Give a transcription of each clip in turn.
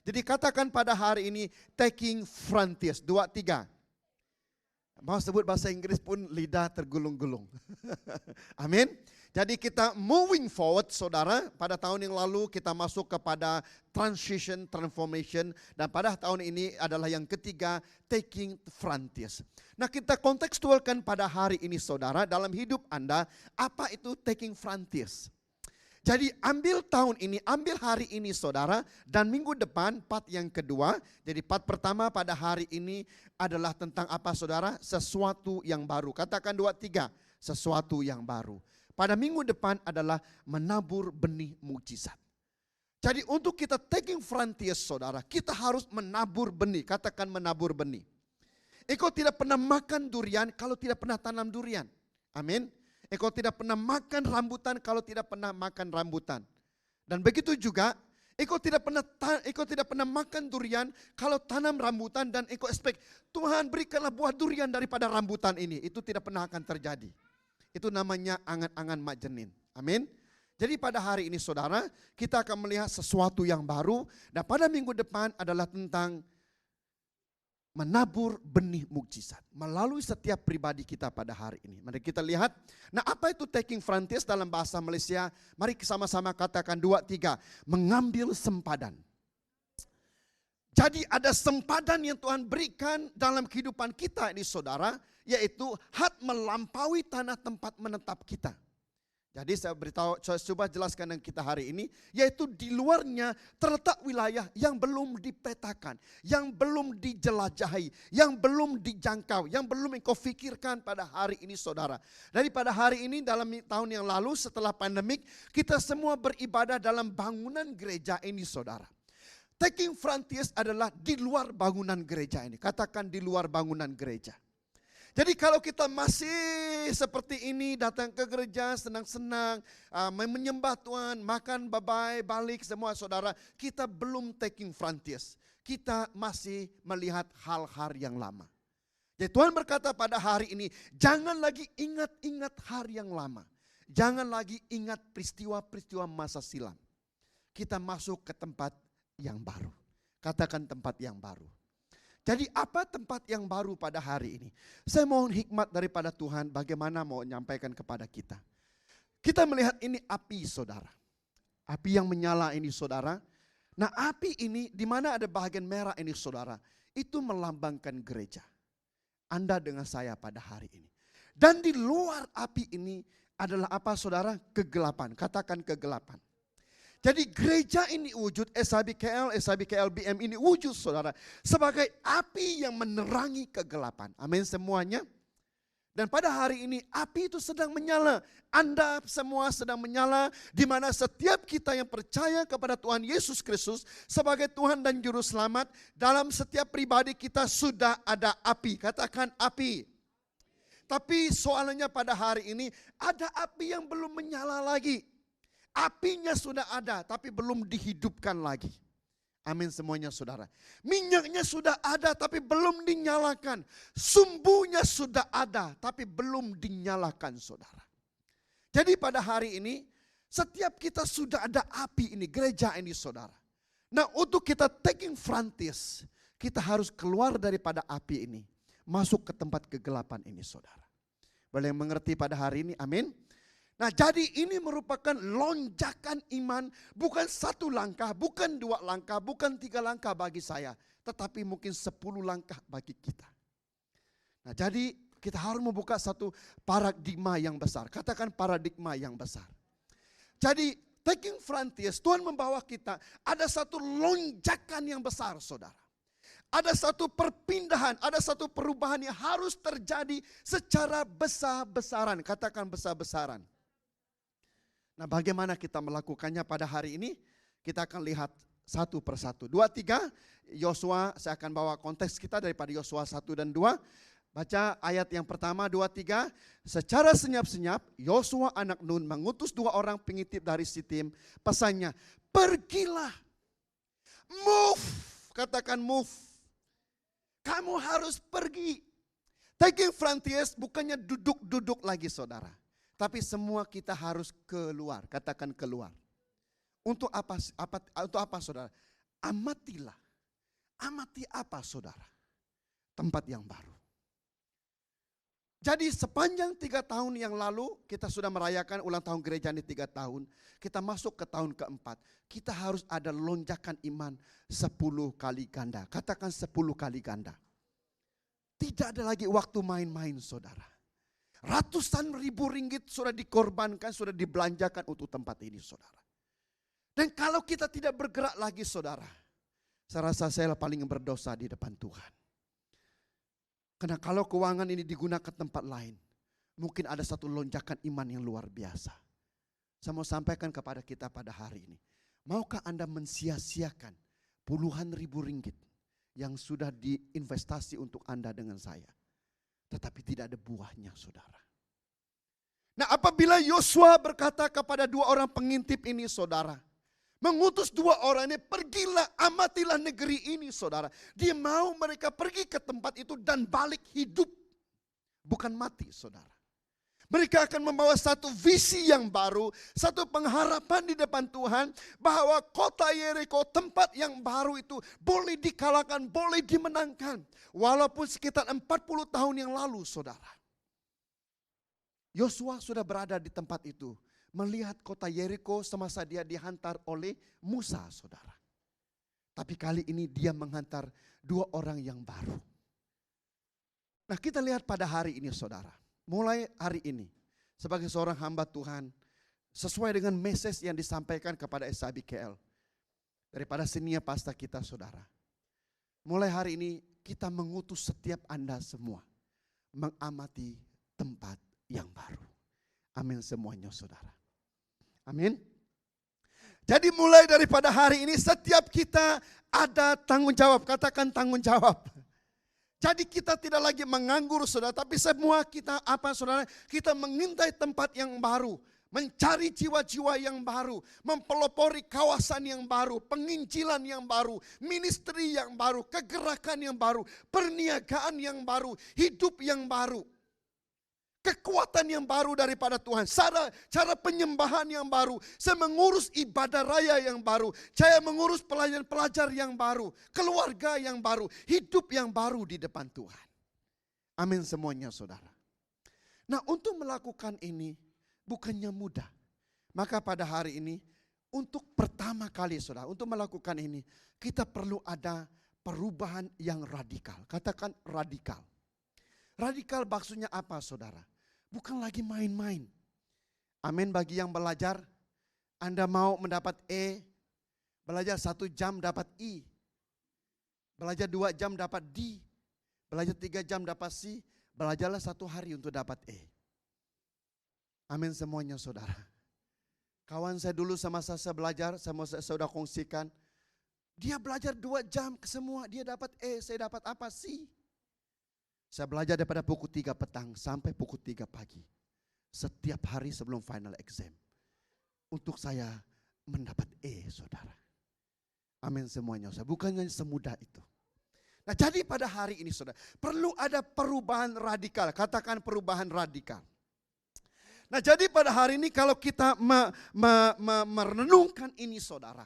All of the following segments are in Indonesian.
Jadi katakan pada hari ini taking frontiers. 2, 3. Mau sebut bahasa Inggris pun lidah tergulung-gulung. Amin. Jadi kita moving forward saudara. Pada tahun yang lalu kita masuk kepada transition, transformation. Dan pada tahun ini adalah yang ketiga, taking frontiers. Nah kita kontekstualkan pada hari ini saudara. Dalam hidup Anda, apa itu taking frontiers? Jadi ambil tahun ini, ambil hari ini saudara, dan minggu depan part yang kedua. Jadi part pertama pada hari ini adalah tentang apa saudara? Sesuatu yang baru. Katakan 2, 3, sesuatu yang baru. Pada minggu depan adalah menabur benih mukjizat. Jadi untuk kita taking frontiers saudara, kita harus menabur benih. Katakan menabur benih. Engkau tidak pernah makan durian kalau tidak pernah tanam durian. Amin. Engkau tidak pernah makan rambutan kalau tidak pernah makan rambutan. Dan begitu juga, engkau tidak pernah makan durian kalau tanam rambutan dan engkau expect, Tuhan berikanlah buah durian daripada rambutan ini. Itu tidak pernah akan terjadi. Itu namanya angan-angan mak jenin. Amin. Jadi pada hari ini saudara, kita akan melihat sesuatu yang baru. Dan pada minggu depan adalah tentang menabur benih mukjizat melalui setiap pribadi kita pada hari ini. Mari kita lihat. Nah apa itu taking frontiers dalam bahasa Malaysia? Mari sama-sama katakan 2, 3. Mengambil sempadan. Jadi ada sempadan yang Tuhan berikan dalam kehidupan kita ini saudara. Yaitu hak melampaui tanah tempat menetap kita. Jadi saya coba jelaskan dengan kita hari ini, yaitu di luarnya terletak wilayah yang belum dipetakan, yang belum dijelajahi, yang belum dijangkau, yang belum engkau fikirkan pada hari ini saudara. Daripada hari ini dalam tahun yang lalu setelah pandemik, kita semua beribadah dalam bangunan gereja ini saudara. Taking frontiers adalah di luar bangunan gereja ini, katakan di luar bangunan gereja. Jadi kalau kita masih seperti ini datang ke gereja senang-senang, menyembah Tuhan, makan bye-bye, balik semua saudara, kita belum taking frontiers. Kita masih melihat hal-hal yang lama. Jadi Tuhan berkata pada hari ini, jangan lagi ingat-ingat hari yang lama. Jangan lagi ingat peristiwa-peristiwa masa silam. Kita masuk ke tempat yang baru. Katakan tempat yang baru. Jadi apa tempat yang baru pada hari ini? Saya mohon hikmat daripada Tuhan bagaimana mau menyampaikan kepada kita. Kita melihat ini api saudara. Api yang menyala ini saudara. Nah api ini di mana ada bahagian merah ini saudara. Itu melambangkan gereja. Anda dengan saya pada hari ini. Dan di luar api ini adalah apa saudara? Kegelapan. Katakan kegelapan. Jadi gereja ini wujud, SHBKL, SHBKL-BM ini wujud saudara. Sebagai api yang menerangi kegelapan. Amin semuanya. Dan pada hari ini api itu sedang menyala. Anda semua sedang menyala. Di mana setiap kita yang percaya kepada Tuhan Yesus Kristus sebagai Tuhan dan Juru Selamat. Dalam setiap pribadi kita sudah ada api. Katakan api. Tapi soalnya pada hari ini ada api yang belum menyala lagi. Apinya sudah ada tapi belum dihidupkan lagi. Amin semuanya saudara. Minyaknya sudah ada tapi belum dinyalakan. Sumbunya sudah ada tapi belum dinyalakan saudara. Jadi pada hari ini setiap kita sudah ada api ini, gereja ini saudara. Nah untuk kita taking frontiers, kita harus keluar daripada api ini. Masuk ke tempat kegelapan ini saudara. Boleh mengerti pada hari ini, amin. Nah jadi ini merupakan lonjakan iman, bukan 1 langkah, bukan 2 langkah, bukan 3 langkah bagi saya. Tetapi mungkin 10 langkah bagi kita. Nah jadi kita harus membuka satu paradigma yang besar. Katakan paradigma yang besar. Jadi taking frontiers, Tuhan membawa kita, ada satu lonjakan yang besar saudara. Ada satu perpindahan, ada satu perubahan yang harus terjadi secara besar-besaran. Katakan besar-besaran. Nah bagaimana kita melakukannya pada hari ini? Kita akan lihat satu persatu. 2, 3, Yosua, saya akan bawa konteks kita daripada Yosua 1 dan 2. Baca ayat yang pertama, 2, 3. Secara senyap-senyap, Yosua anak Nun mengutus 2 orang pengitip dari Sitim. Pesannya, pergilah, move, katakan move. Kamu harus pergi. Taking frontiers bukannya duduk-duduk lagi saudara. Tapi semua kita harus keluar, katakan keluar. Untuk apa saudara? amatilah. Amati apa saudara? Tempat yang baru. Jadi sepanjang 3 tahun yang lalu kita sudah merayakan ulang tahun gereja ini 3 tahun. Kita masuk ke tahun keempat. Kita harus ada lonjakan iman 10 kali ganda. Katakan 10 kali ganda. Tidak ada lagi waktu main-main saudara. Ratusan ribu ringgit sudah dikorbankan, sudah dibelanjakan untuk tempat ini saudara. Dan kalau kita tidak bergerak lagi saudara, saya rasa saya paling berdosa di depan Tuhan. Karena kalau keuangan ini digunakan tempat lain, mungkin ada satu lonjakan iman yang luar biasa. Saya mau sampaikan kepada kita pada hari ini. Maukah Anda mensia-siakan puluhan ribu ringgit yang sudah diinvestasi untuk Anda dengan saya, tetapi tidak ada buahnya saudara. Nah apabila Yosua berkata kepada 2 orang pengintip ini saudara, mengutus 2 orang ini, pergilah amatilah negeri ini saudara. Dia mau mereka pergi ke tempat itu dan balik hidup. Bukan mati saudara. Mereka akan membawa satu visi yang baru, satu pengharapan di depan Tuhan. Bahwa kota Yeriko, tempat yang baru itu boleh dikalahkan, boleh dimenangkan. Walaupun sekitar 40 tahun yang lalu saudara. Yosua sudah berada di tempat itu. Melihat kota Yeriko semasa dia dihantar oleh Musa saudara. Tapi kali ini dia menghantar 2 orang yang baru. Nah kita lihat pada hari ini saudara. Mulai hari ini sebagai seorang hamba Tuhan. Sesuai dengan message yang disampaikan kepada SABKL. Daripada senior pastor kita saudara. Mulai hari ini kita mengutus setiap Anda semua. Mengamati tempat yang baru. Amin semuanya saudara. Amin. Jadi mulai daripada hari ini setiap kita ada tanggung jawab. Katakan tanggung jawab. Jadi kita tidak lagi menganggur saudara. Tapi semua kita apa saudara? Kita mengintai tempat yang baru. Mencari jiwa-jiwa yang baru. Mempelopori kawasan yang baru. Penginjilan yang baru. Ministry yang baru. Kegerakan yang baru. Perniagaan yang baru. Hidup yang baru. Kekuatan yang baru daripada Tuhan. Cara penyembahan yang baru. Saya mengurus ibadah raya yang baru. Saya mengurus pelajar yang baru. Keluarga yang baru. Hidup yang baru di depan Tuhan. Amin semuanya saudara. Nah untuk melakukan ini bukannya mudah. Maka pada hari ini untuk pertama kali saudara. Untuk melakukan ini kita perlu ada perubahan yang radikal. Katakan radikal. Radikal maksudnya apa saudara? Bukan lagi main-main. Amin bagi yang belajar. Anda mau mendapat E. Belajar 1 jam dapat I. Belajar 2 jam dapat D. Belajar 3 jam dapat C. Belajarlah 1 hari untuk dapat E. Amin semuanya saudara. Kawan saya dulu sama saya belajar. Sama saya sudah kongsikan. Dia belajar 2 jam ke semua. Dia dapat E. Saya dapat apa? C. Saya belajar daripada pukul 3 petang sampai pukul 3 pagi. Setiap hari sebelum final exam. Untuk saya mendapat E saudara. Amin semuanya saudara. Bukannya semudah itu. Nah jadi pada hari ini saudara. Perlu ada perubahan radikal. Katakan perubahan radikal. Nah jadi pada hari ini kalau kita merenungkan ini saudara.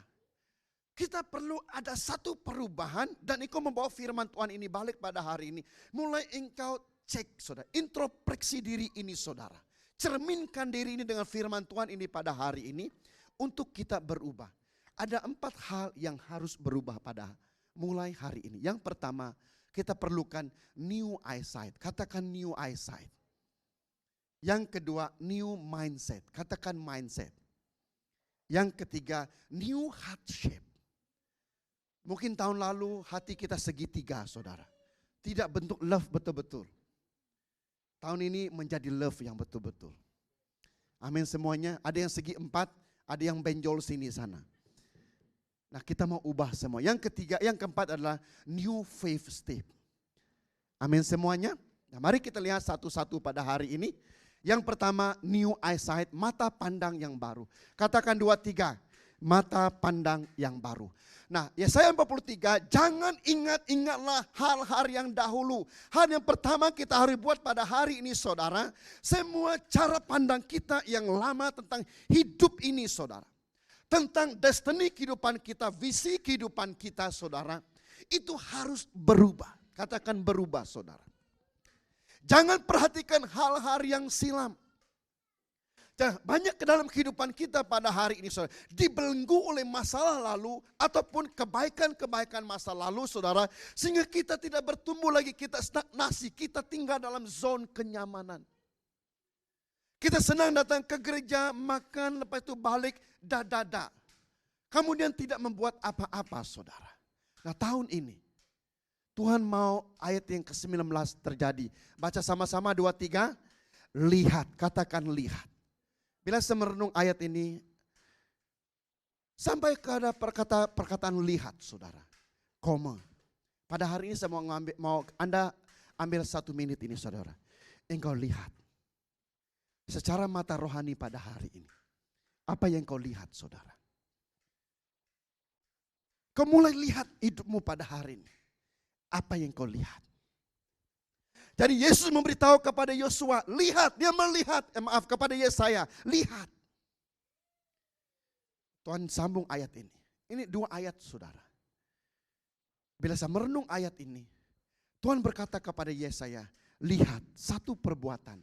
Kita perlu ada satu perubahan dan engkau membawa firman Tuhan ini balik pada hari ini. Mulai engkau cek saudara, introspeksi diri ini saudara. Cerminkan diri ini dengan firman Tuhan ini pada hari ini untuk kita berubah. Ada 4 hal yang harus berubah pada mulai hari ini. Yang pertama, kita perlukan new eyesight. Katakan new eyesight. Yang kedua, new mindset. Katakan mindset. Yang ketiga, new heart shape. Mungkin tahun lalu hati kita segitiga saudara. Tidak bentuk love betul-betul. Tahun ini menjadi love yang betul-betul. Amin semuanya. Ada yang segi 4, ada yang benjol sini sana. Nah kita mau ubah semua. Yang ketiga, yang keempat adalah new faith step. Amin semuanya. Nah mari kita lihat satu-satu pada hari ini. Yang pertama new eyesight, mata pandang yang baru. Katakan 2, 3. Mata pandang yang baru. Nah, Yesaya 43, jangan ingatlah hal-hal yang dahulu. Hal yang pertama kita harus buat pada hari ini saudara, semua cara pandang kita yang lama tentang hidup ini saudara. tentang destiny kehidupan kita, visi kehidupan kita saudara, itu harus berubah. Katakan berubah saudara. Jangan perhatikan hal-hal yang silam. Banyak ke dalam kehidupan kita pada hari ini saudara, dibelenggu oleh masalah lalu ataupun kebaikan-kebaikan masa lalu saudara, sehingga kita tidak bertumbuh lagi, kita stagnasi, kita tinggal dalam zona kenyamanan. Kita senang datang ke gereja, makan, lepas itu balik, dadada. Kemudian tidak membuat apa-apa saudara. Nah tahun ini, Tuhan mau ayat yang ke-19 terjadi. Baca sama-sama 2, 3. Lihat, katakan lihat. Bila saya merenung ayat ini, sampai kepada perkataan lihat saudara. Koma. Pada hari ini saya mau Anda ambil 1 menit ini saudara. Engkau lihat. Secara mata rohani pada hari ini. Apa yang kau lihat saudara? Kau mulai lihat hidupmu pada hari ini. Apa yang kau lihat? Jadi Yesus memberitahu kepada Yosua, lihat, dia melihat, kepada Yesaya, lihat. Tuhan sambung ayat ini. Ini 2 ayat saudara. Bila saya merenung ayat ini, Tuhan berkata kepada Yesaya, lihat, 1 perbuatan,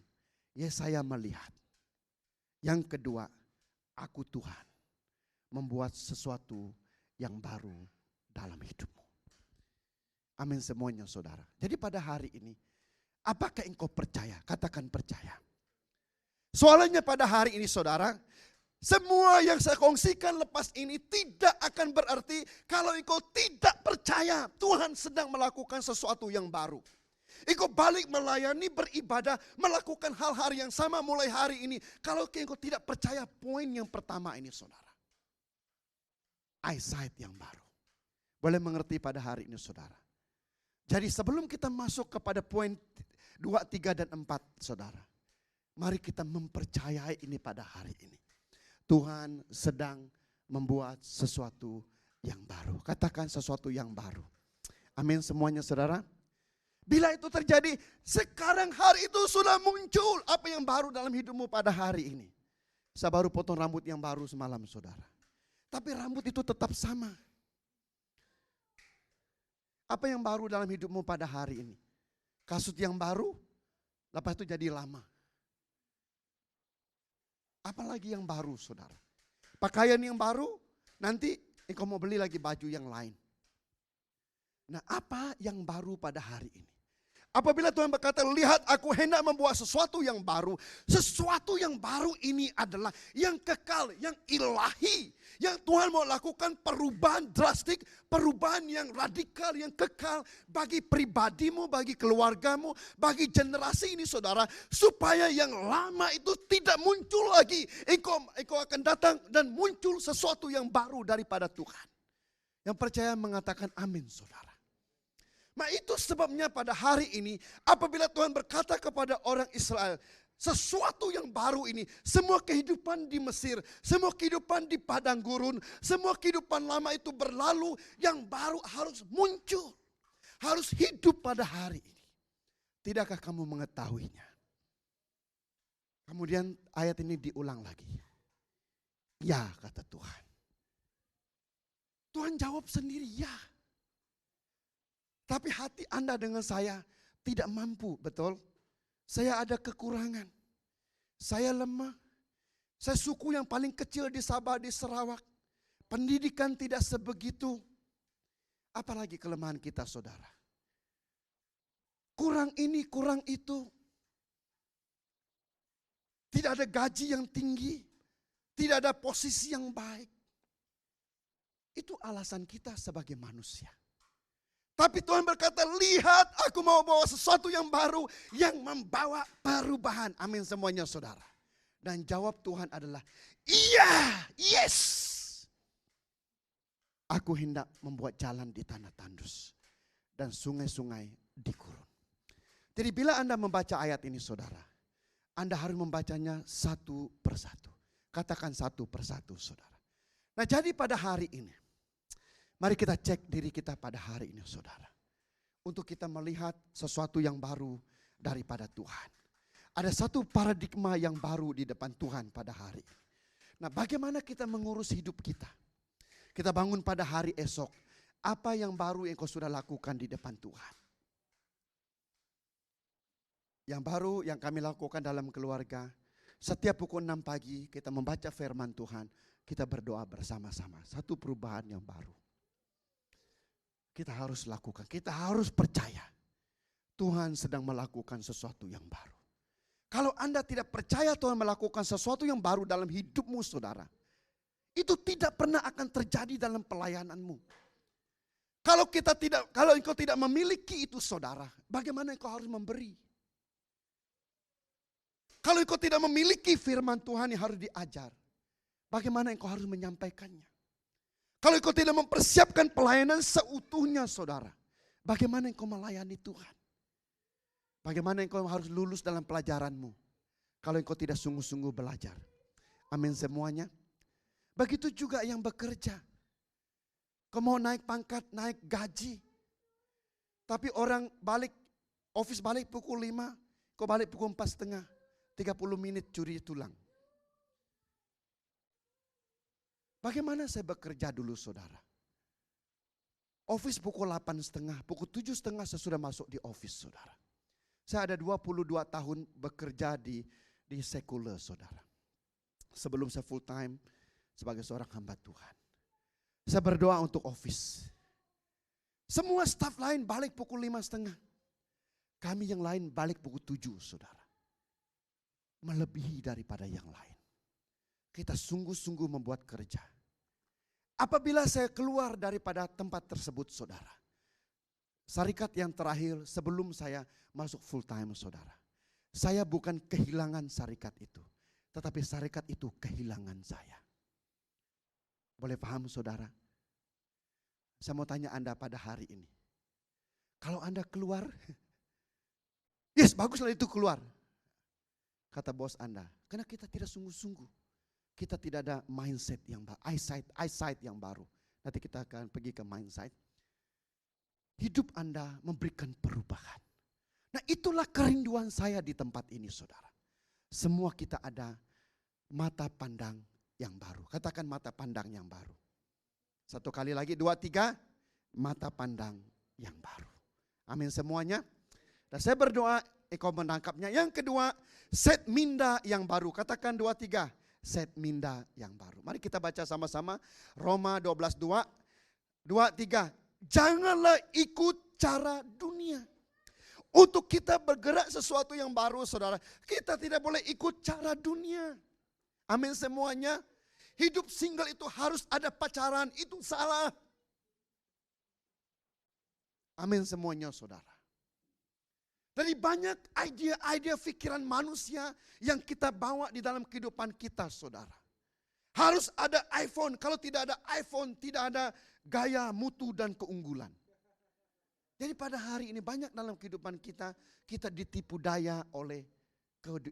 Yesaya melihat. Yang kedua, aku Tuhan, membuat sesuatu yang baru dalam hidupmu. Amin semuanya saudara. Jadi pada hari ini, apakah engkau percaya? Katakan percaya. Soalnya pada hari ini saudara, semua yang saya kongsikan lepas ini tidak akan berarti kalau engkau tidak percaya Tuhan sedang melakukan sesuatu yang baru. Engkau balik melayani, beribadah, melakukan hal-hal yang sama mulai hari ini. Kalau engkau tidak percaya, poin yang pertama ini saudara. Eyesight yang baru. Boleh mengerti pada hari ini saudara. Jadi sebelum kita masuk kepada poin 2, 3, dan 4 saudara. Mari kita mempercayai ini pada hari ini. Tuhan sedang membuat sesuatu yang baru. Katakan sesuatu yang baru. Amin semuanya saudara. Bila itu terjadi, sekarang hari itu sudah muncul apa yang baru dalam hidupmu pada hari ini. Saya baru potong rambut yang baru semalam saudara. Tapi rambut itu tetap sama. Apa yang baru dalam hidupmu pada hari ini? Kasut yang baru, lepas itu jadi lama. Apalagi yang baru saudara? Pakaian yang baru, nanti engkau mau beli lagi baju yang lain. Nah apa yang baru pada hari ini? Apabila Tuhan berkata, lihat aku hendak membuat sesuatu yang baru. Sesuatu yang baru ini adalah yang kekal, yang ilahi. Yang Tuhan mau lakukan perubahan drastik, perubahan yang radikal, yang kekal bagi pribadimu, bagi keluargamu, bagi generasi ini saudara. Supaya yang lama itu tidak muncul lagi. Engkau akan datang dan muncul sesuatu yang baru daripada Tuhan. Yang percaya mengatakan amin saudara. Nah itu sebabnya pada hari ini apabila Tuhan berkata kepada orang Israel, sesuatu yang baru ini, semua kehidupan di Mesir, semua kehidupan di padang gurun, semua kehidupan lama itu berlalu, yang baru harus muncul, harus hidup pada hari ini. Tidakkah kamu mengetahuinya? Kemudian ayat ini diulang lagi. Ya kata Tuhan. Tuhan jawab sendiri ya. Tapi hati Anda dengan saya tidak mampu, betul? Saya ada kekurangan. Saya lemah. Saya suku yang paling kecil di Sabah, di Sarawak. Pendidikan tidak sebegitu. Apalagi kelemahan kita saudara. Kurang ini, kurang itu. Tidak ada gaji yang tinggi. Tidak ada posisi yang baik. Itu alasan kita sebagai manusia. Tapi Tuhan berkata, lihat aku mau bawa sesuatu yang baru yang membawa perubahan. Amin semuanya saudara. Dan jawab Tuhan adalah, iya, yes. Aku hendak membuat jalan di tanah tandus dan sungai-sungai di gurun. Jadi bila Anda membaca ayat ini saudara, Anda harus membacanya satu persatu. Katakan satu persatu saudara. Nah jadi pada hari ini, mari kita cek diri kita pada hari ini saudara. Untuk kita melihat sesuatu yang baru daripada Tuhan. Ada satu paradigma yang baru di depan Tuhan pada hari ini. Nah, bagaimana kita mengurus hidup kita? Kita bangun pada hari esok. Apa yang baru yang kau sudah lakukan di depan Tuhan? Yang baru yang kami lakukan dalam keluarga, setiap pukul 6 pagi kita membaca firman Tuhan, kita berdoa bersama-sama. Satu perubahan yang baru. Kita harus lakukan, kita harus percaya. Tuhan sedang melakukan sesuatu yang baru. Kalau Anda tidak percaya Tuhan melakukan sesuatu yang baru dalam hidupmu saudara, itu tidak pernah akan terjadi dalam pelayananmu. Kalau engkau tidak memiliki itu saudara, bagaimana engkau harus memberi? Kalau engkau tidak memiliki firman Tuhan yang harus diajar, bagaimana engkau harus menyampaikannya? Kalau engkau tidak mempersiapkan pelayanan seutuhnya saudara, bagaimana engkau melayani Tuhan? Bagaimana engkau harus lulus dalam pelajaranmu kalau engkau tidak sungguh-sungguh belajar? Amin semuanya. Begitu juga yang bekerja. Kau mau naik pangkat, naik gaji. Tapi orang office balik pukul 5, kau balik pukul 4:30. 30 menit curi tulang. Bagaimana saya bekerja dulu saudara? Office pukul 8:30, pukul 7:30 saya sudah masuk di office saudara. Saya ada 22 tahun bekerja di sekuler saudara. Sebelum saya full time sebagai seorang hamba Tuhan. Saya berdoa untuk office. Semua staff lain balik pukul 5:30. Kami yang lain balik pukul 7 saudara. Melebihi daripada yang lain. Kita sungguh-sungguh membuat kerja. Apabila saya keluar daripada tempat tersebut saudara. Syarikat yang terakhir sebelum saya masuk full time saudara. Saya bukan kehilangan syarikat itu. Tetapi syarikat itu kehilangan saya. Boleh paham saudara? Saya mau tanya Anda pada hari ini. Kalau Anda keluar, yes baguslah itu keluar. Kata bos Anda, karena kita tidak sungguh-sungguh. Kita tidak ada mindset yang baru, eyesight yang baru. Nanti kita akan pergi ke mindset. Hidup Anda memberikan perubahan. Nah itulah kerinduan saya di tempat ini saudara. Semua kita ada mata pandang yang baru. Katakan mata pandang yang baru. Satu kali lagi, 2, 3. Mata pandang yang baru. Amin semuanya. Dan saya berdoa engkau menangkapnya. Yang kedua, set minda yang baru. Katakan 2, 3. Set minda yang baru. Mari kita baca sama-sama. Roma 12:2. 2, 3. Janganlah ikut cara dunia. Untuk kita bergerak sesuatu yang baru saudara. Kita tidak boleh ikut cara dunia. Amin semuanya. Hidup single itu harus ada pacaran. Itu salah. Amin semuanya saudara. Dari banyak ide-ide pikiran manusia yang kita bawa di dalam kehidupan kita saudara. Harus ada iPhone. Kalau tidak ada iPhone tidak ada gaya, mutu dan keunggulan. Jadi pada hari ini banyak dalam kehidupan kita ditipu daya oleh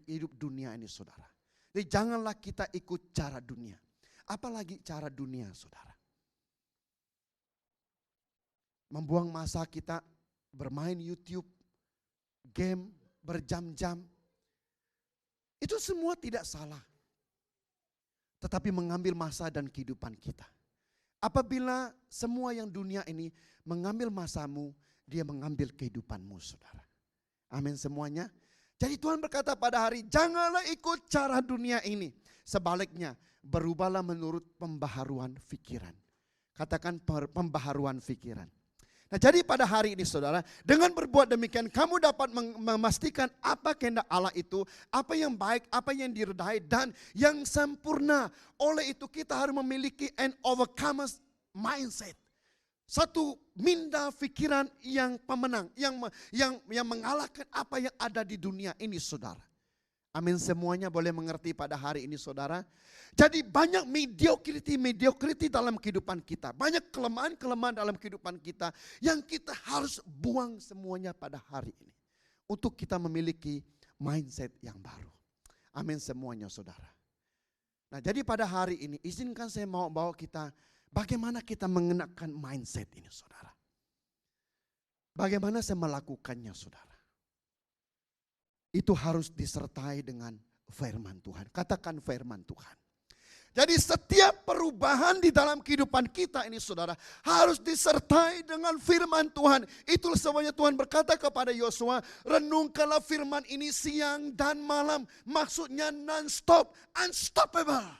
hidup dunia ini saudara. Jadi janganlah kita ikut cara dunia. Apalagi cara dunia saudara. Membuang masa kita bermain YouTube, game berjam-jam. Itu semua tidak salah. Tetapi mengambil masa dan kehidupan kita. Apabila semua yang dunia ini mengambil masamu, dia mengambil kehidupanmu saudara. Amin semuanya. Jadi Tuhan berkata pada hari, janganlah ikut cara dunia ini. Sebaliknya, berubahlah menurut pembaharuan pikiran. Katakan pembaharuan pikiran. Nah jadi pada hari ini saudara, dengan berbuat demikian kamu dapat memastikan apa kehendak Allah itu, apa yang baik, apa yang diridai dan yang sempurna. Oleh itu kita harus memiliki an overcomers mindset. Satu minda pikiran yang pemenang, yang mengalahkan apa yang ada di dunia ini saudara. Amin semuanya boleh mengerti pada hari ini saudara. Jadi banyak mediocrity dalam kehidupan kita. Banyak kelemahan dalam kehidupan kita yang kita harus buang semuanya pada hari ini. Untuk kita memiliki mindset yang baru. Amin semuanya saudara. Nah jadi pada hari ini izinkan saya mau bawa kita bagaimana kita mengenakan mindset ini saudara. Bagaimana saya melakukannya saudara. Itu harus disertai dengan firman Tuhan. Katakan firman Tuhan. Jadi setiap perubahan di dalam kehidupan kita ini saudara harus disertai dengan firman Tuhan. Itulah sebabnya Tuhan berkata kepada Yosua, renungkanlah firman ini siang dan malam. Maksudnya non-stop, unstoppable.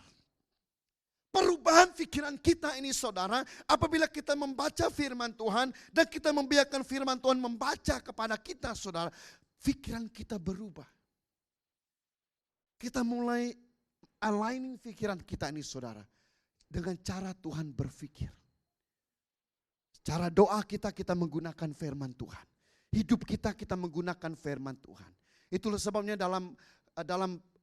Perubahan pikiran kita ini saudara, apabila kita membaca firman Tuhan dan kita membiarkan firman Tuhan membaca kepada kita saudara, pikiran kita berubah. Kita mulai aligning pikiran kita ini saudara dengan cara Tuhan berpikir. Cara doa kita menggunakan firman Tuhan. Hidup kita menggunakan firman Tuhan. Itulah sebabnya dalam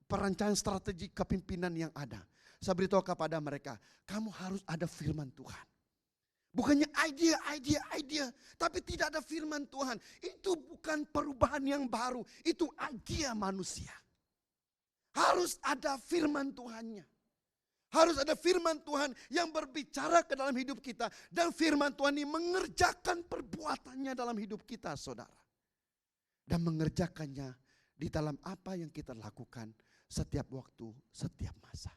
perencanaan strategi kepimpinan yang ada, saya beritahu kepada mereka, kamu harus ada firman Tuhan. Bukannya idea, tapi tidak ada firman Tuhan. Itu bukan perubahan yang baru, itu idea manusia. Harus ada firman Tuhannya. Harus ada firman Tuhan yang berbicara ke dalam hidup kita. Dan firman Tuhan ini mengerjakan perbuatannya dalam hidup kita saudara. Dan mengerjakannya di dalam apa yang kita lakukan setiap waktu, setiap masa.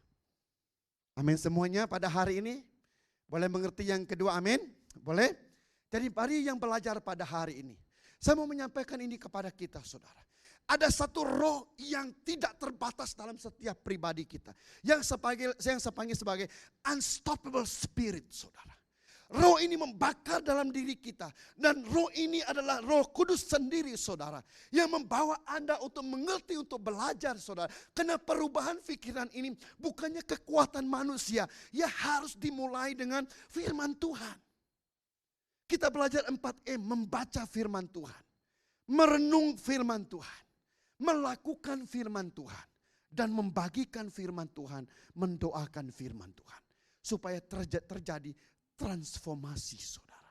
Amin semuanya pada hari ini. Boleh mengerti yang kedua, amin? Boleh? Jadi mari yang belajar pada hari ini. Saya mau menyampaikan ini kepada kita saudara. Ada satu roh yang tidak terbatas dalam setiap pribadi kita. Yang saya panggil sebagai unstoppable spirit saudara. Roh ini membakar dalam diri kita. Dan roh ini adalah Roh Kudus sendiri saudara. Yang membawa Anda untuk mengerti, untuk belajar saudara. Karena perubahan pikiran ini bukannya kekuatan manusia. Ya harus dimulai dengan firman Tuhan. Kita belajar 4M, membaca firman Tuhan. Merenung firman Tuhan. Melakukan firman Tuhan. Dan membagikan firman Tuhan. Mendoakan firman Tuhan. Supaya terjadi transformasi saudara.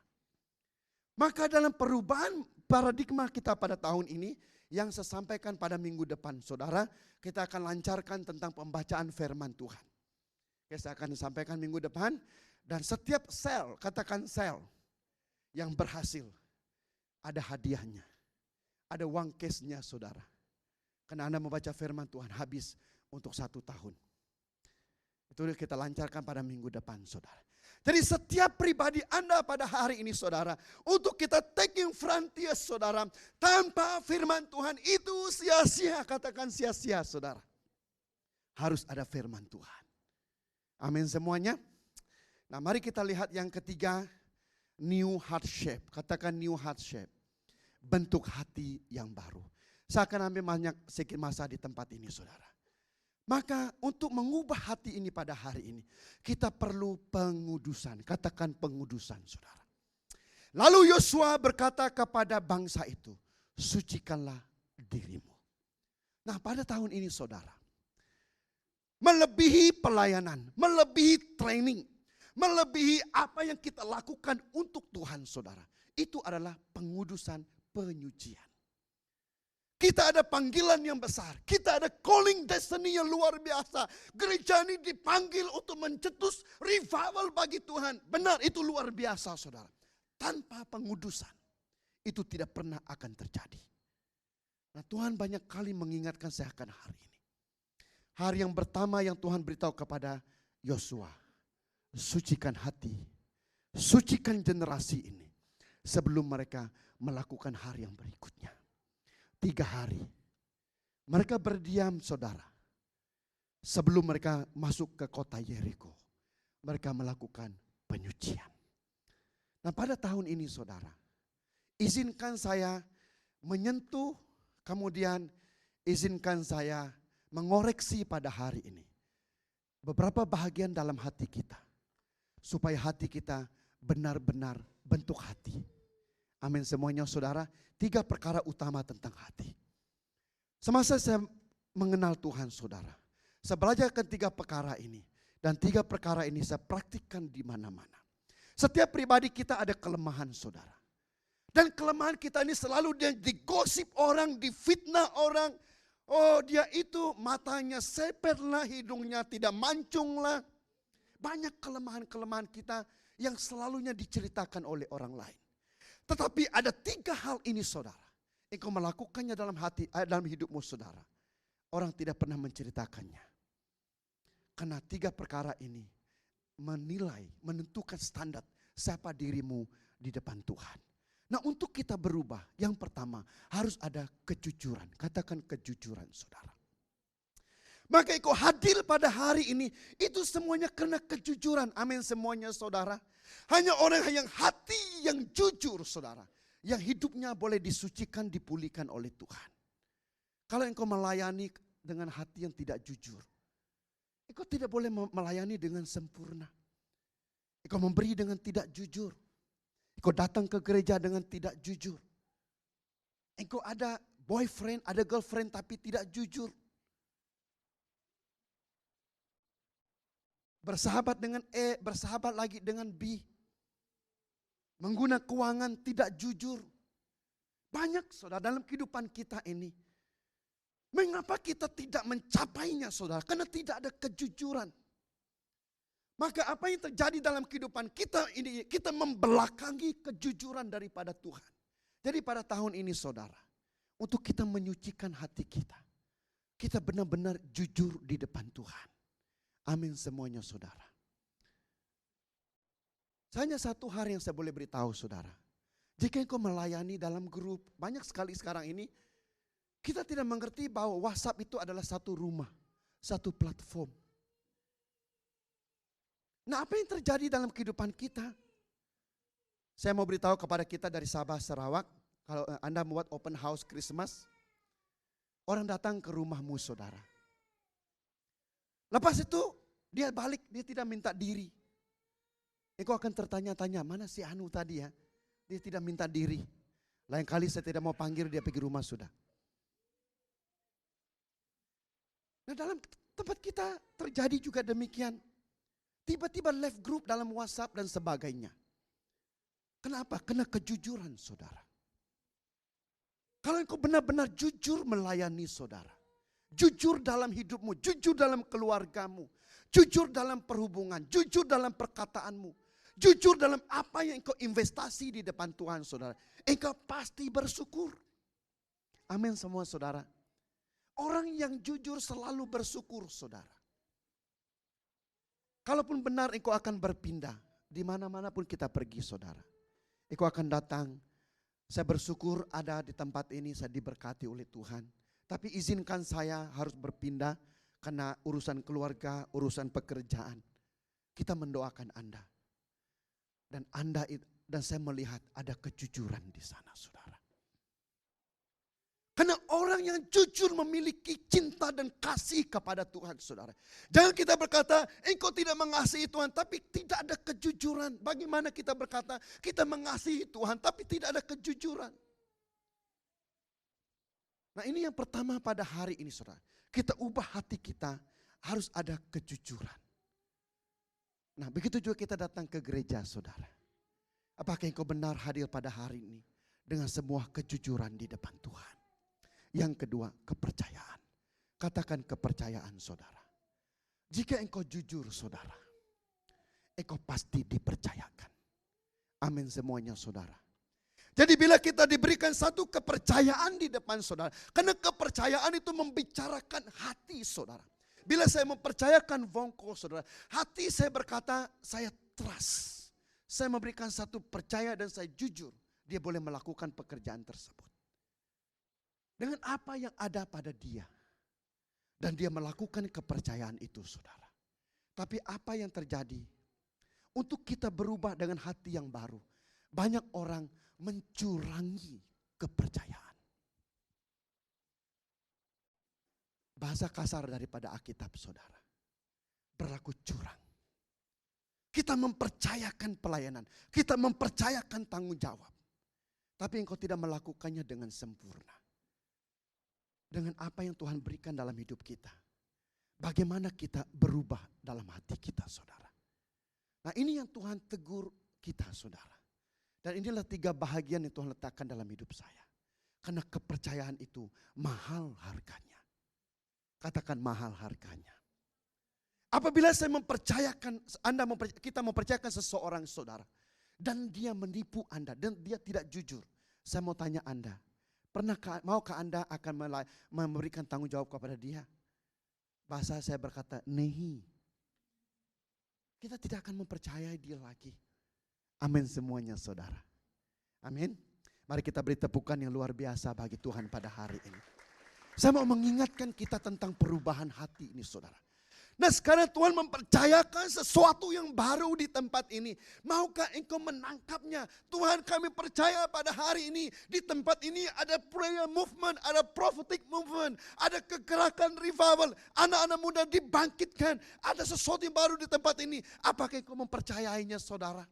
Maka dalam perubahan paradigma kita pada tahun ini. Yang saya sampaikan pada minggu depan saudara. Kita akan lancarkan tentang pembacaan firman Tuhan. Saya akan sampaikan minggu depan. Dan setiap sel, katakan sel. Yang berhasil. Ada hadiahnya. Ada uang cashnya saudara. Karena Anda membaca firman Tuhan habis untuk 1 tahun. Itu kita lancarkan pada minggu depan saudara. Jadi setiap pribadi Anda pada hari ini saudara. Untuk kita taking frontier saudara. Tanpa firman Tuhan itu sia-sia. Katakan sia-sia saudara. Harus ada firman Tuhan. Amin semuanya. Nah mari kita lihat yang ketiga. New heart shape. Katakan new heart shape. Bentuk hati yang baru. Saya akan ambil sedikit masa di tempat ini saudara. Maka untuk mengubah hati ini pada hari ini. Kita perlu pengudusan. Katakan pengudusan saudara. Lalu Yosua berkata kepada bangsa itu. Sucikanlah dirimu. Nah pada tahun ini saudara. Melebihi pelayanan. Melebihi training. Melebihi apa yang kita lakukan untuk Tuhan saudara. Itu adalah pengudusan, penyucian. Kita ada panggilan yang besar. Kita ada calling destiny yang luar biasa. Gereja ini dipanggil untuk mencetus revival bagi Tuhan. Benar, itu luar biasa saudara. Tanpa pengudusan, itu tidak pernah akan terjadi. Nah Tuhan banyak kali mengingatkan saya akan hari ini. Hari yang pertama yang Tuhan beritahu kepada Yosua. Sucikan hati. Sucikan generasi ini. Sebelum mereka melakukan hari yang berikutnya. 3 hari. Mereka berdiam saudara. Sebelum mereka masuk ke kota Yeriko. Mereka melakukan penyucian. Nah pada tahun ini saudara. Izinkan saya menyentuh. Kemudian izinkan saya mengoreksi pada hari ini. Beberapa bahagian dalam hati kita. Supaya hati kita benar-benar bentuk hati. Amin semuanya saudara. 3 perkara utama tentang hati. Semasa saya mengenal Tuhan saudara. Saya belajarkan 3 perkara ini. Dan 3 perkara ini saya praktikkan di mana-mana. Setiap pribadi kita ada kelemahan saudara. Dan kelemahan kita ini selalu digosip orang, difitnah orang. Oh dia itu matanya sepet lah, hidungnya tidak mancung lah. Banyak kelemahan-kelemahan kita yang selalunya diceritakan oleh orang lain. Tetapi ada 3 hal ini saudara. Engkau melakukannya dalam hidupmu saudara. Orang tidak pernah menceritakannya. Karena 3 perkara ini menilai, menentukan standar siapa dirimu di depan Tuhan. Nah, untuk kita berubah, yang pertama harus ada kejujuran. Katakan kejujuran, saudara. Maka engkau hadir pada hari ini, itu semuanya karena kejujuran. Amin semuanya, saudara. Hanya orang yang hati yang jujur, saudara, yang hidupnya boleh disucikan, dipulihkan oleh Tuhan. Kalau engkau melayani dengan hati yang tidak jujur, engkau tidak boleh melayani dengan sempurna. Engkau memberi dengan tidak jujur. Engkau datang ke gereja dengan tidak jujur. Engkau ada boyfriend, ada girlfriend tapi tidak jujur. Bersahabat dengan E, bersahabat lagi dengan B. Menggunakan keuangan tidak jujur. Banyak, saudara, dalam kehidupan kita ini. Mengapa kita tidak mencapainya, saudara? Karena tidak ada kejujuran. Maka apa yang terjadi dalam kehidupan kita ini, kita membelakangi kejujuran daripada Tuhan. Jadi pada tahun ini, saudara, untuk kita menyucikan hati kita, kita benar-benar jujur di depan Tuhan. Amin semuanya, saudara. Hanya satu hal yang saya boleh beritahu, saudara. Jika engkau melayani dalam grup, banyak sekali sekarang ini, kita tidak mengerti bahwa WhatsApp itu adalah satu rumah, satu platform. Nah, apa yang terjadi dalam kehidupan kita? Saya mau beritahu kepada kita dari Sabah Sarawak, kalau Anda membuat open house Christmas, orang datang ke rumahmu, saudara. Lepas itu dia balik, dia tidak minta diri. Engkau akan tertanya-tanya, mana si Anu tadi ya? Dia tidak minta diri. Lain kali saya tidak mau panggil, dia pergi rumah sudah. Nah, dalam tempat kita terjadi juga demikian. Tiba-tiba left group dalam WhatsApp dan sebagainya. Kenapa? Karena kejujuran, saudara. Kalau engkau benar-benar jujur melayani saudara, jujur dalam hidupmu, jujur dalam keluargamu, jujur dalam perhubungan, jujur dalam perkataanmu, jujur dalam apa yang engkau investasi di depan Tuhan, saudara, engkau pasti bersyukur. Amin semua, saudara. Orang yang jujur selalu bersyukur, saudara. Kalaupun benar engkau akan berpindah, di mana-mana pun kita pergi, saudara, engkau akan datang. Saya bersyukur ada di tempat ini, saya diberkati oleh Tuhan. Tapi izinkan saya harus berpindah karena urusan keluarga, urusan pekerjaan. Kita mendoakan Anda. Dan saya melihat ada kejujuran di sana, saudara. Karena orang yang jujur memiliki cinta dan kasih kepada Tuhan, saudara. Jangan kita berkata, engkau tidak mengasihi Tuhan, tapi tidak ada kejujuran. Bagaimana kita berkata, kita mengasihi Tuhan, tapi tidak ada kejujuran. Nah, ini yang pertama pada hari ini, saudara. Kita ubah hati kita, harus ada kejujuran. Nah, begitu juga kita datang ke gereja, saudara. Apakah engkau benar hadir pada hari ini dengan semua kejujuran di depan Tuhan? Yang kedua, kepercayaan. Katakan kepercayaan, saudara. Jika engkau jujur, saudara, engkau pasti dipercayakan. Amin semuanya, saudara. Jadi bila kita diberikan satu kepercayaan di depan saudara, karena kepercayaan itu membicarakan hati saudara. Bila saya mempercayakan Vongko, saudara, hati saya berkata, saya trust. Saya memberikan satu percaya dan saya jujur, dia boleh melakukan pekerjaan tersebut. Dengan apa yang ada pada dia. Dan dia melakukan kepercayaan itu, saudara. Tapi apa yang terjadi? Untuk kita berubah dengan hati yang baru, banyak orang mencurangi kepercayaan. Bahasa kasar daripada Alkitab, saudara. Berlaku curang. Kita mempercayakan pelayanan. Kita mempercayakan tanggung jawab. Tapi engkau tidak melakukannya dengan sempurna. Dengan apa yang Tuhan berikan dalam hidup kita. Bagaimana kita berubah dalam hati kita, saudara. Nah, ini yang Tuhan tegur kita, saudara. Dan inilah 3 bahagian yang Tuhan letakkan dalam hidup saya. Karena kepercayaan itu mahal harganya. Katakan mahal harganya. Apabila saya mempercayakan, kita mempercayakan seseorang, saudara. Dan dia menipu Anda dan dia tidak jujur. Saya mau tanya Anda. Maukah Anda akan memberikan tanggung jawab kepada dia? Bahasa saya berkata, nehi. kita tidak akan mempercayai dia lagi. Amin semuanya saudara. Amin. Mari kita beri tepukan yang luar biasa bagi Tuhan pada hari ini. Saya mau mengingatkan kita tentang perubahan hati ini saudara. Nah sekarang Tuhan mempercayakan sesuatu yang baru di tempat ini. Maukah engkau menangkapnya? Tuhan, kami percaya pada hari ini di tempat ini ada prayer movement, ada prophetic movement, ada kegerakan revival. Anak-anak muda dibangkitkan, ada sesuatu yang baru di tempat ini. Apakah engkau mempercayainya saudara?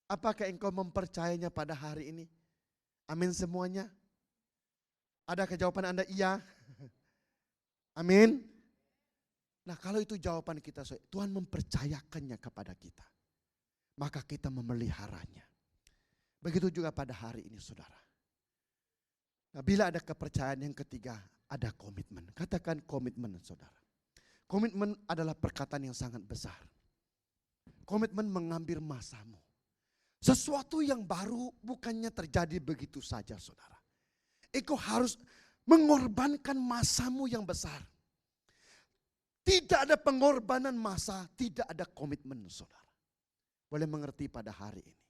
Apakah engkau mempercayainya pada hari ini? Amin semuanya. Adakah jawaban Anda iya? Amin. Nah kalau itu jawaban kita, Tuhan mempercayakannya kepada kita. Maka kita memeliharanya. Begitu juga pada hari ini saudara. Nah bila ada kepercayaan yang ketiga, ada komitmen. Katakan komitmen saudara. Komitmen adalah perkataan yang sangat besar. Komitmen mengambil masamu. Sesuatu yang baru bukannya terjadi begitu saja saudara. Engkau harus mengorbankan masamu yang besar. Tidak ada pengorbanan masa, tidak ada komitmen saudara. Boleh mengerti pada hari ini.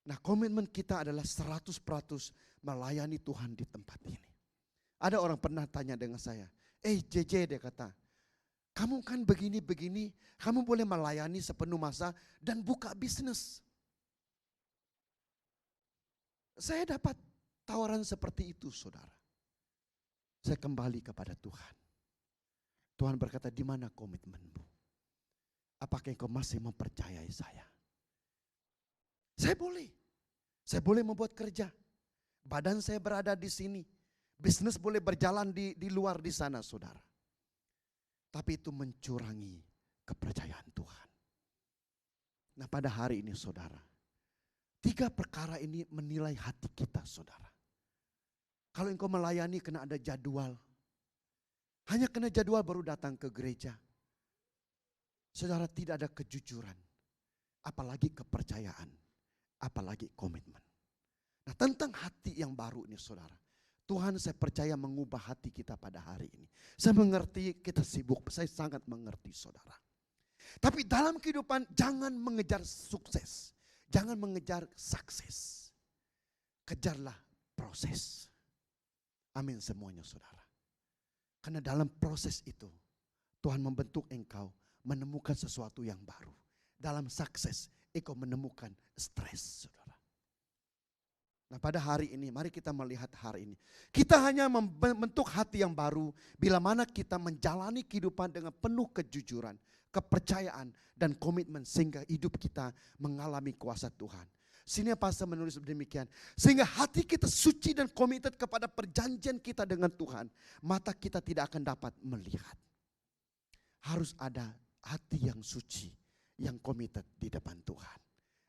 Nah komitmen kita adalah 100% melayani Tuhan di tempat ini. Ada orang pernah tanya dengan saya, JJ dia kata, kamu kan begini-begini, kamu boleh melayani sepenuh masa dan buka bisnis. Saya dapat tawaran seperti itu saudara. Saya kembali kepada Tuhan. Tuhan berkata, di mana komitmenmu? Apakah engkau masih mempercayai saya? Saya boleh membuat kerja. Badan saya berada di sini. Bisnis boleh berjalan di luar di sana saudara. Tapi itu mencurangi kepercayaan Tuhan. Nah pada hari ini saudara. 3 perkara ini menilai hati kita saudara. Kalau engkau melayani kena ada jadwal. Hanya kena jadwal baru datang ke gereja. Saudara tidak ada kejujuran. Apalagi kepercayaan. Apalagi komitmen. Nah tentang hati yang baru ini saudara. Tuhan saya percaya mengubah hati kita pada hari ini. Saya mengerti kita sibuk. Saya sangat mengerti saudara. Tapi dalam kehidupan jangan mengejar sukses. Jangan mengejar sukses. Kejarlah proses. Amin semuanya saudara. Karena dalam proses itu Tuhan membentuk engkau menemukan sesuatu yang baru. Dalam sukses engkau menemukan stres saudara. Nah pada hari ini mari kita melihat hari ini. Kita hanya membentuk hati yang baru bila mana kita menjalani kehidupan dengan penuh kejujuran, kepercayaan dan komitmen sehingga hidup kita mengalami kuasa Tuhan. Sini pastor menulis demikian. Sehingga hati kita suci dan komited kepada perjanjian kita dengan Tuhan. Mata kita tidak akan dapat melihat. Harus ada hati yang suci, yang komited di depan Tuhan.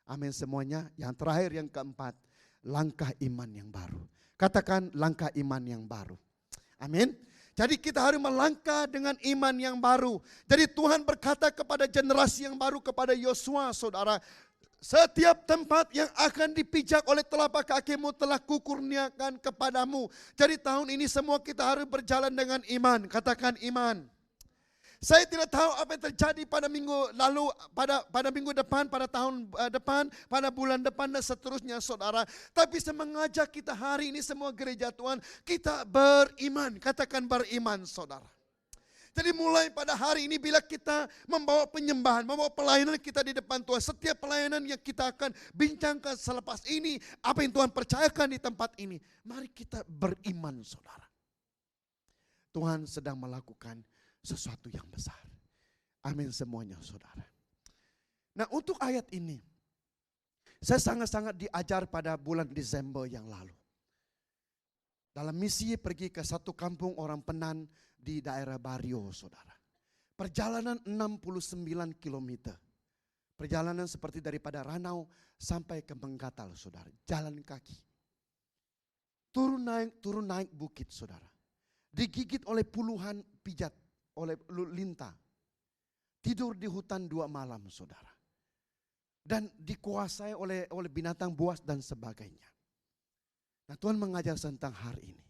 Amin semuanya. Yang terakhir yang keempat, langkah iman yang baru. Katakan langkah iman yang baru. Amin. Jadi kita harus melangkah dengan iman yang baru. Jadi Tuhan berkata kepada generasi yang baru, kepada Yosua saudara. Setiap tempat yang akan dipijak oleh telapak kakimu telah kukurniakan kepadamu. Jadi tahun ini semua kita harus berjalan dengan iman. Katakan iman. Saya tidak tahu apa yang terjadi pada minggu lalu, pada minggu depan, pada tahun depan, pada bulan depan dan seterusnya saudara. Tapi saya mengajak kita hari ini semua gereja Tuhan, kita beriman. Katakan beriman saudara. Jadi mulai pada hari ini bila kita membawa penyembahan, membawa pelayanan kita di depan Tuhan. Setiap pelayanan yang kita akan bincangkan selepas ini, apa yang Tuhan percayakan di tempat ini. Mari kita beriman saudara. Tuhan sedang melakukan sesuatu yang besar. Amin semuanya saudara. Nah untuk ayat ini, saya sangat-sangat diajar pada bulan Desember yang lalu. Dalam misi pergi ke satu kampung orang Penan di daerah Bario saudara. Perjalanan 69 km. Perjalanan seperti daripada Ranau sampai ke Menggatal saudara. Jalan kaki. Turun naik bukit saudara. Digigit oleh puluhan pijat, oleh lintah. Tidur di hutan 2 malam saudara. Dan dikuasai oleh binatang buas dan sebagainya. Nah Tuhan mengajar tentang hari ini.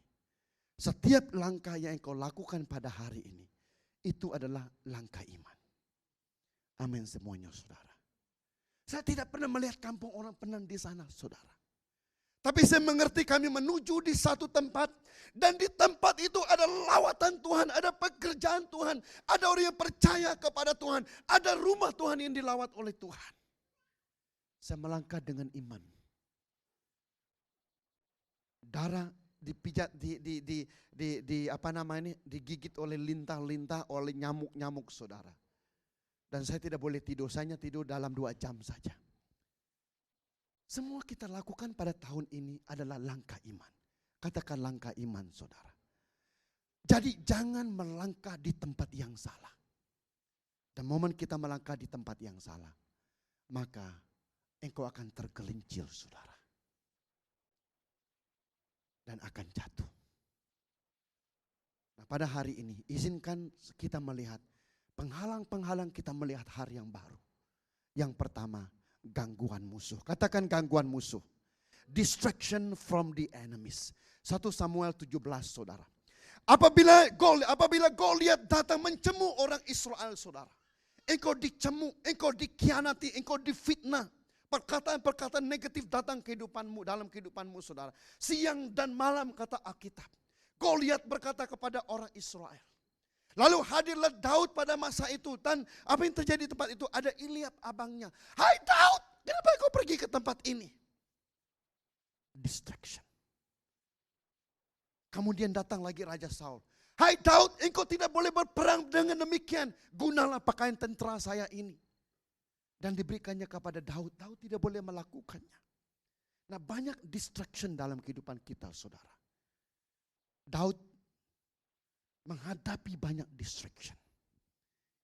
Setiap langkah yang engkau lakukan pada hari ini, itu adalah langkah iman. Amin semuanya saudara. Saya tidak pernah melihat kampung orang penang di sana saudara. Tapi saya mengerti kami menuju di satu tempat. Dan di tempat itu ada lawatan Tuhan, ada pekerjaan Tuhan. Ada orang yang percaya kepada Tuhan. Ada rumah Tuhan yang dilawat oleh Tuhan. Saya melangkah dengan iman. Darah dipijat, digigit oleh lintah-lintah, oleh nyamuk-nyamuk saudara. Dan saya tidak boleh tidur, saya tidur dalam 2 jam saja. Semua kita lakukan pada tahun ini adalah langkah iman. Katakan langkah iman saudara. Jadi jangan melangkah di tempat yang salah. Dan momen kita melangkah di tempat yang salah, maka engkau akan tergelincir saudara. Dan akan jatuh. Nah pada hari ini izinkan kita melihat penghalang-penghalang kita melihat hari yang baru. Yang pertama, gangguan musuh. Katakan gangguan musuh. Distraction from the enemies. 1 Samuel 17 saudara. Apabila Goliat datang mencemu orang Israel saudara. Engkau dicemu, engkau dikhianati, engkau difitnah. Perkataan-perkataan negatif datang kehidupanmu, dalam kehidupanmu saudara. Siang dan malam kata Alkitab. Goliat berkata kepada orang Israel. Lalu hadirlah Daud pada masa itu. Dan apa yang terjadi di tempat itu? Ada Eliab abangnya. Hai Daud, kenapa kau pergi ke tempat ini? Distraction. Kemudian datang lagi Raja Saul. Hai Daud, engkau tidak boleh berperang dengan demikian. Gunalah pakaian tentara saya ini. Dan diberikannya kepada Daud. Daud tidak boleh melakukannya. Nah banyak distraction dalam kehidupan kita saudara. Daud menghadapi banyak distraction.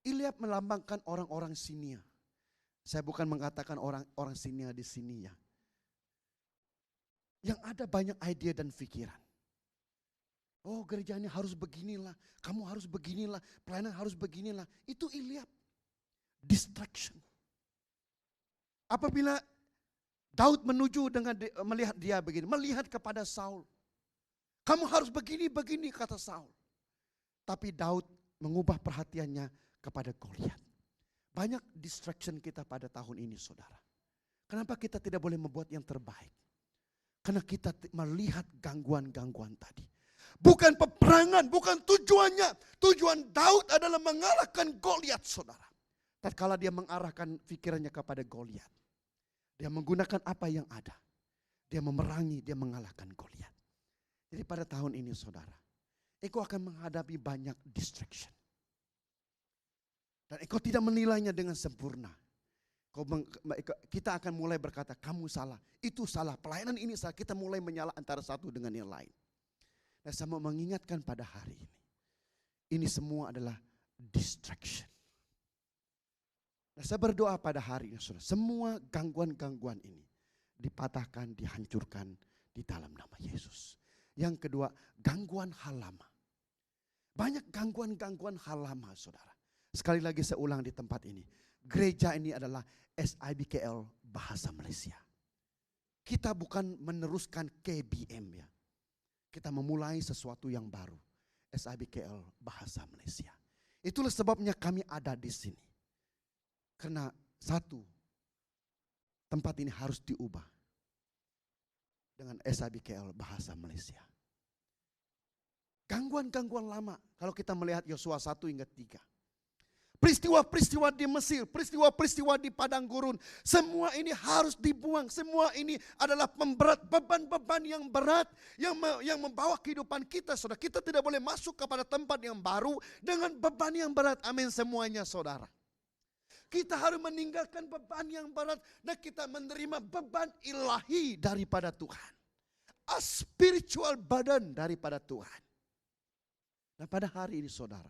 Eliab melambangkan orang-orang Sinia. Saya bukan mengatakan orang Sinia di sini ya. Yang ada banyak ide dan pikiran. Oh gereja ini harus beginilah, kamu harus beginilah, pelayanan harus beginilah. Itu Eliab. Distraction. Apabila Daud menuju dengan melihat dia begini, melihat kepada Saul. Kamu harus begini kata Saul. Tapi Daud mengubah perhatiannya kepada Goliat. Banyak distraction kita pada tahun ini saudara. Kenapa kita tidak boleh membuat yang terbaik? Karena kita melihat gangguan-gangguan tadi. Bukan peperangan, bukan tujuannya. Tujuan Daud adalah mengalahkan Goliat saudara. Tatkala dia mengarahkan pikirannya kepada Goliat. Dia menggunakan apa yang ada. Dia memerangi, dia mengalahkan Goliat. Jadi pada tahun ini saudara, engkau akan menghadapi banyak distraction. Dan engkau tidak menilainya dengan sempurna. Kita akan mulai berkata, kamu salah, itu salah, pelayanan ini salah. Kita mulai menyalah antara satu dengan yang lain. Dan saya mau mengingatkan pada hari ini. Ini semua adalah distraction. Nah, saya berdoa pada hari ini, saudara, semua gangguan-gangguan ini dipatahkan, dihancurkan di dalam nama Yesus. Yang kedua, gangguan hal lama. Banyak gangguan-gangguan hal lama, saudara. Sekali lagi saya ulang di tempat ini. Gereja ini adalah SIBKL bahasa Malaysia. Kita bukan meneruskan KBM ya. Kita memulai sesuatu yang baru. SIBKL bahasa Malaysia. Itulah sebabnya kami ada di sini. Karena satu, tempat ini harus diubah dengan SIBKL bahasa Malaysia. Gangguan-gangguan lama, kalau kita melihat Yosua 1 hingga 3. Peristiwa-peristiwa di Mesir, peristiwa-peristiwa di padang gurun, semua ini harus dibuang. Semua ini adalah pemberat, beban-beban yang berat yang membawa kehidupan kita, saudara. Kita tidak boleh masuk kepada tempat yang baru dengan beban yang berat. Amin semuanya, saudara. Kita harus meninggalkan beban yang berat dan kita menerima beban ilahi daripada Tuhan. A spiritual burden daripada Tuhan. Nah pada hari ini saudara,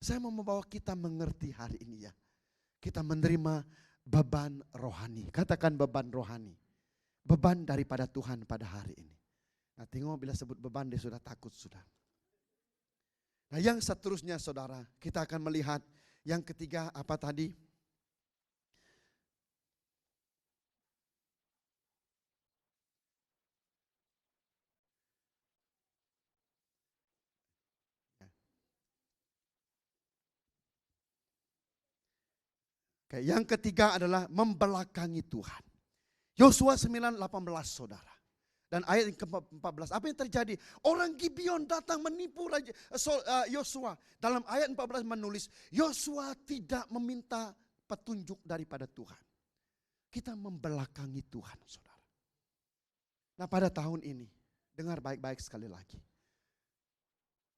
saya mau membawa kita mengerti hari ini ya. Kita menerima beban rohani. Katakan beban rohani. Beban daripada Tuhan pada hari ini. Nah tengok bila sebut beban dia sudah takut sudah. Nah yang seterusnya saudara, kita akan melihat yang ketiga apa tadi? Oke, yang ketiga adalah membelakangi Tuhan. Yosua 9:18 saudara. Dan ayat yang ke-14, apa yang terjadi? Orang Gibeon datang menipu Yosua. Dalam ayat 14 menulis, Yosua tidak meminta petunjuk daripada Tuhan. Kita membelakangi Tuhan saudara. Nah pada tahun ini, dengar baik-baik sekali lagi.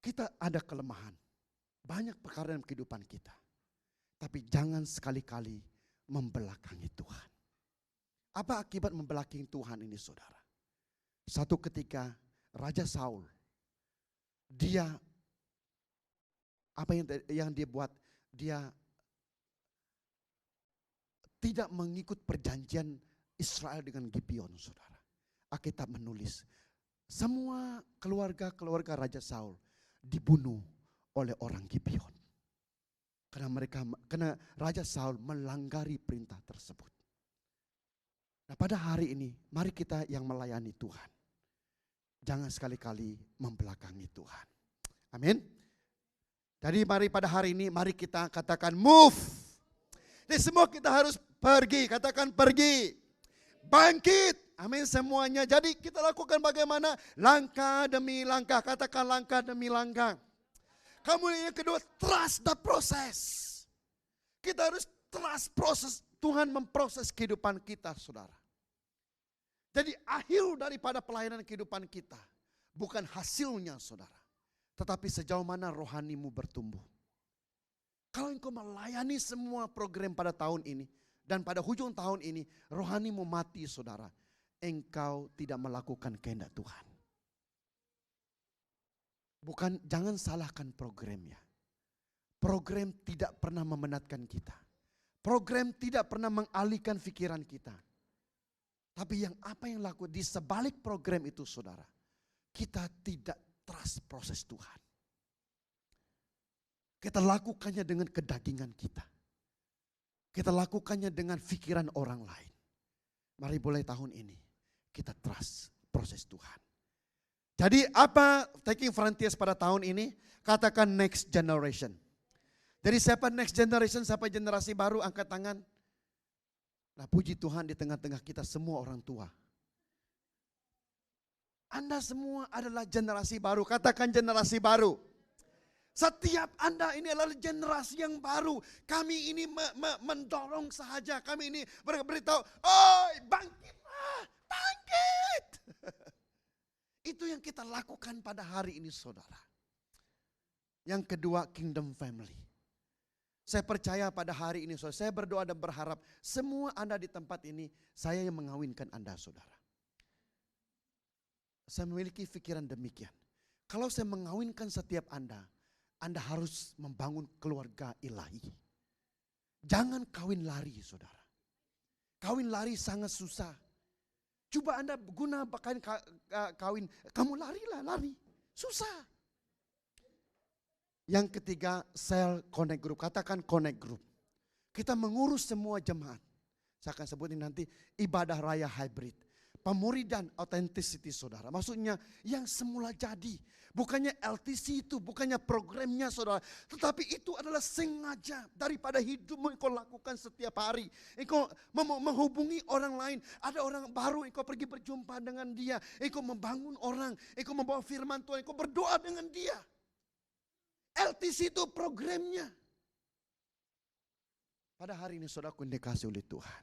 Kita ada kelemahan. Banyak perkara dalam kehidupan kita. Tapi jangan sekali-kali membelakangi Tuhan. Apa akibat membelakangi Tuhan ini saudara? Satu ketika Raja Saul, dia apa yang dia buat, dia tidak mengikut perjanjian Israel dengan Gibeon saudara. Alkitab menulis, semua keluarga Raja Saul dibunuh oleh orang Gibeon. Karena Raja Saul melanggari perintah tersebut. Nah pada hari ini, mari kita yang melayani Tuhan. Jangan sekali-kali membelakangi Tuhan. Amin. Jadi mari pada hari ini, mari kita katakan move. Jadi semua kita harus pergi, katakan pergi. Bangkit, amin semuanya. Jadi kita lakukan bagaimana? Langkah demi langkah, katakan langkah demi langkah. Kemudian yang kedua, trust the process. Kita harus trust proses. Tuhan memproses kehidupan kita saudara. Jadi akhir daripada pelayanan kehidupan kita bukan hasilnya saudara. Tetapi sejauh mana rohanimu bertumbuh. Kalau engkau melayani semua program pada tahun ini dan pada hujung tahun ini rohanimu mati saudara. Engkau tidak melakukan kehendak Tuhan. Jangan salahkan programnya. Program tidak pernah memenatkan kita. Program tidak pernah mengalihkan pikiran kita. Tapi apa yang laku di sebalik program itu saudara, kita tidak trust proses Tuhan. Kita lakukannya dengan kedagingan kita. Kita lakukannya dengan pikiran orang lain. Mari mulai tahun ini kita trust proses Tuhan. Jadi apa Taking Frontiers pada tahun ini? Katakan next generation. Jadi siapa next generation, siapa generasi baru, angkat tangan. Nah puji Tuhan di tengah-tengah kita semua orang tua. Anda semua adalah generasi baru, katakan generasi baru. Setiap Anda ini adalah generasi yang baru. Kami ini mendorong sahaja, kami ini beritahu, oi bangkitlah, bangkit. Itu yang kita lakukan pada hari ini saudara. Yang kedua, kingdom family. Saya percaya pada hari ini saudara, saya berdoa dan berharap semua Anda di tempat ini, saya yang mengawinkan Anda saudara. Saya memiliki pikiran demikian. Kalau saya mengawinkan setiap Anda harus membangun keluarga ilahi. Jangan kawin lari saudara. Kawin lari sangat susah. Coba Anda guna kawin, kamu lari. Susah. Yang ketiga, Cell Connect Group. Katakan Connect Group. Kita mengurus semua jemaat. Saya akan sebutin nanti ibadah raya hybrid. Pemuridan authenticity saudara. Maksudnya yang semula jadi. Bukannya LTC itu, bukannya programnya saudara. Tetapi itu adalah sengaja daripada hidupmu engkau lakukan setiap hari. Engkau menghubungi orang lain. Ada orang baru, engkau pergi berjumpa dengan dia. Engkau membangun orang. Engkau membawa firman Tuhan. Engkau berdoa dengan dia. LTC itu programnya. Pada hari ini saudaraku dikasih oleh Tuhan.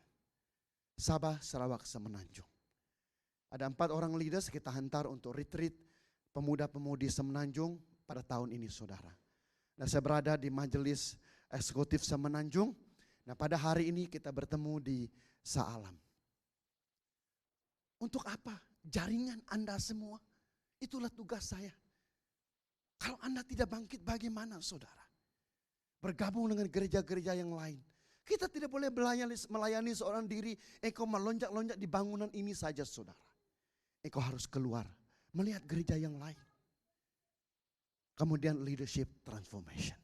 Sabah, Sarawak, Semenanjung. Ada 4 orang leaders kita hantar untuk retreat pemuda-pemudi Semenanjung pada tahun ini saudara. Nah saya berada di majelis eksekutif Semenanjung. Nah pada hari ini kita bertemu di Saalam. Untuk apa? Jaringan Anda semua. Itulah tugas saya. Kalau Anda tidak bangkit bagaimana saudara? Bergabung dengan gereja-gereja yang lain. Kita tidak boleh melayani seorang diri. Engkau melonjak-lonjak di bangunan ini saja saudara. Engkau harus keluar. Melihat gereja yang lain. Kemudian leadership transformation.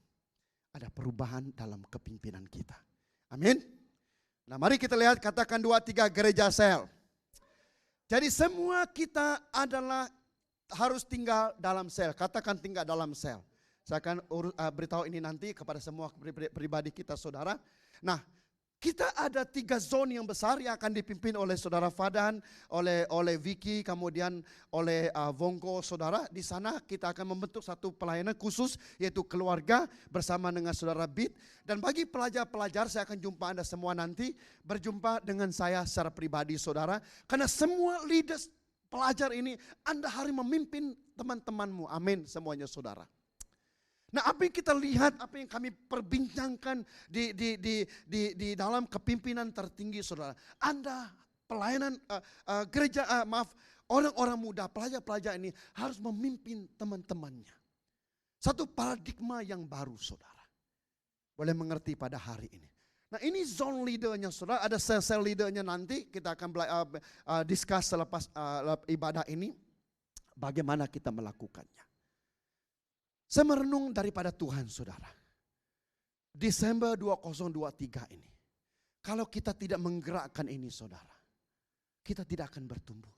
Ada perubahan dalam kepimpinan kita. Amin. Nah mari kita lihat katakan 2-3 gereja sel. Jadi semua kita adalah harus tinggal dalam sel. Katakan tinggal dalam sel. Saya akan beritahu ini nanti kepada semua pribadi kita saudara. Nah Kita ada 3 zone yang besar yang akan dipimpin oleh saudara Fadan, oleh Vicky, kemudian oleh Vongko saudara. Di sana kita akan membentuk satu pelayanan khusus yaitu keluarga bersama dengan saudara Bit. Dan bagi pelajar-pelajar saya akan jumpa Anda semua nanti, berjumpa dengan saya secara pribadi saudara. Karena semua leaders pelajar ini Anda harus memimpin teman-temanmu. Amin semuanya saudara. Nah, apa yang kita lihat, apa yang kami perbincangkan di dalam kepimpinan tertinggi saudara. Anda pelayanan gereja, orang-orang muda, pelajar-pelajar ini harus memimpin teman-temannya. Satu paradigma yang baru saudara. Boleh mengerti pada hari ini. Nah, ini zone leadernya saudara, ada sel-sel leadernya nanti. Kita akan discuss selepas ibadah ini. Bagaimana kita melakukannya. Saya merenung daripada Tuhan saudara. Desember 2023 ini. Kalau kita tidak menggerakkan ini saudara. Kita tidak akan bertumbuh.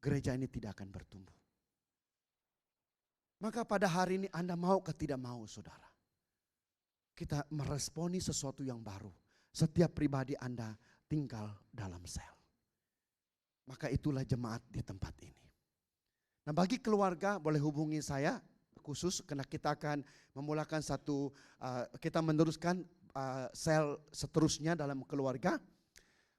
Gereja ini tidak akan bertumbuh. Maka pada hari ini Anda mau atau tidak mau saudara. Kita meresponi sesuatu yang baru. Setiap pribadi Anda tinggal dalam sel. Maka itulah jemaat di tempat ini. Nah, bagi keluarga boleh hubungi saya khusus karena kita akan memulakan kita meneruskan sel seterusnya dalam keluarga.